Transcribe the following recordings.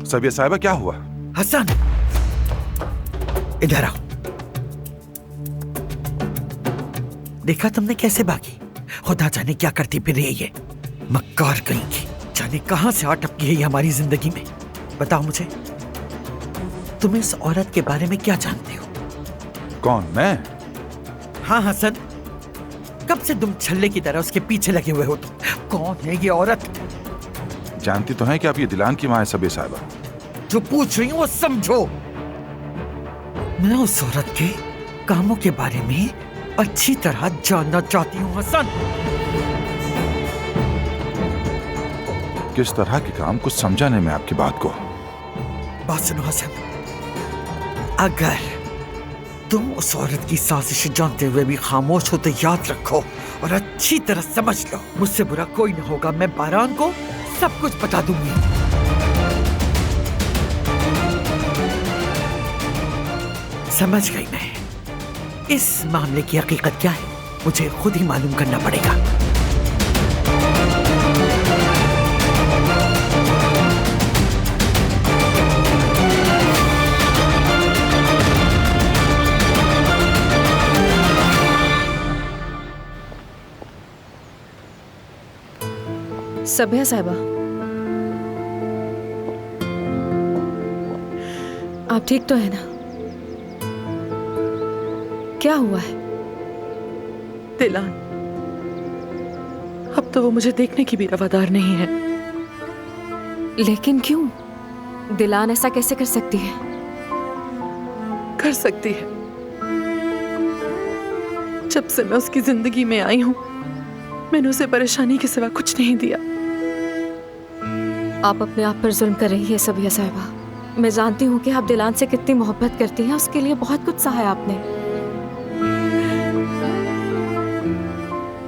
सबिया साहिबा, क्या हुआ? हसन, इधर आओ। देखा तुमने कैसे भागी? खुदा जाने क्या करती फिर रही है ये मक्कार कहीं की। जाने कहां से अटक गई है हमारी जिंदगी में। बताओ मुझे, तुम इस औरत के बारे में क्या जानते हो? कौन, मैं? हाँ हसन, कब से तुम छल्ले की तरह उसके पीछे लगे हुए हो? तुम कौन है ये औरत? जानती तो है कि आप ये दिलान की मां है सबिया साहिबा। जो पूछ रही हूँ वो समझो। मैं उस औरत के कामों के बारे में अच्छी तरह जानना चाहती हूँ हसन। किस तरह के काम, कुछ समझा नहीं मैं आपकी बात को। बात सुनो हसन, अगर तुम उस औरत की साजिश जानते हुए भी खामोश हो तो याद रखो और अच्छी तरह समझ लो, मुझसे बुरा कोई न होगा। मैं बारान को सब कुछ बता दूंगी। समझ गई मैं। इस मामले की हकीकत क्या है मुझे खुद ही मालूम करना पड़ेगा। सबिया साहिबा, आप ठीक तो है ना? क्या हुआ है? दिलान, अब तो वो मुझे देखने की भी रवादार नहीं है। लेकिन क्यों? दिलान ऐसा कैसे कर सकती है? कर सकती है। जब से मैं उसकी जिंदगी में आई हूं, मैंने उसे परेशानी के सिवा कुछ नहीं दिया। आप अपने आप पर जुल्म कर रही है सबिया साहिबा। मैं जानती हूँ कि आप दिलान से कितनी मोहब्बत करती हैं। उसके लिए बहुत कुछ सहा है आपने।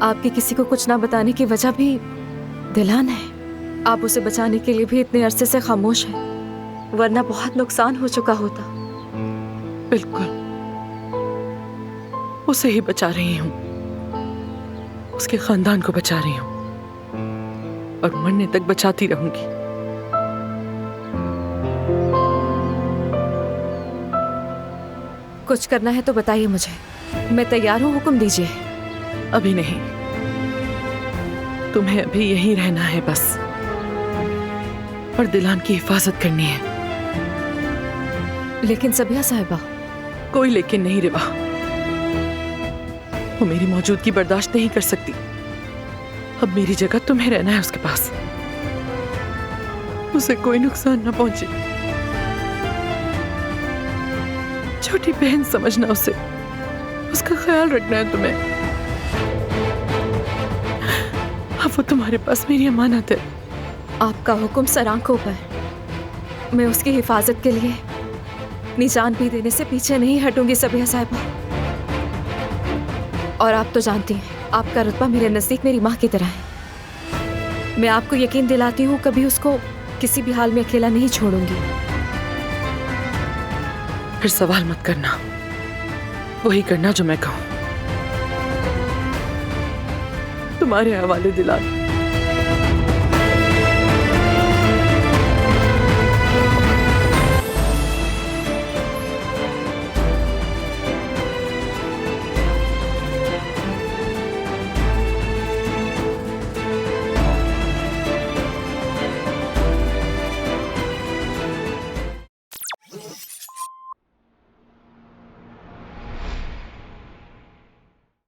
आपकी किसी को कुछ ना बताने की वजह भी दिलान है। आप उसे बचाने के लिए भी इतने अरसे से खामोश हैं, वरना बहुत नुकसान हो चुका होता। बिल्कुल, उसे ही बचा रही हूँ, उसके खानदान को बचा रही हूँ और मरने तक बचाती रहूंगी। कुछ करना है तो बताइए मुझे, मैं तैयार हूँ। हुक्म दीजिए। अभी नहीं, तुम्हें अभी यहीं रहना है बस, और दिलान की हिफाजत करनी है। लेकिन सबिया साहिबा। कोई लेकिन नहीं रिवा, वो मेरी मौजूदगी बर्दाश्त नहीं कर सकती। अब मेरी जगह तुम्हें रहना है उसके पास, उसे कोई नुकसान ना पहुंचे। छोटी बहन समझना उसे, उसका ख्याल रखना है तुम्हें। अब वो तुम्हारे पास मेरी अमानत है। आपका हुक्म सर आंखों पर। मैं उसकी हिफाजत के लिए अपनी जान भी देने से पीछे नहीं हटूंगी सबिया साहिबा। और आप तो जानती हैं, आपका रुतबा मेरे नजदीक मेरी माँ की तरह है। मैं आपको यकीन दिलाती हूँ, कभी उसको किसी भी हाल में अकेला नहीं छोड़ूंगी। फिर सवाल मत करना, वही करना जो मैं कहूं। तुम्हारे हवाले दिलान।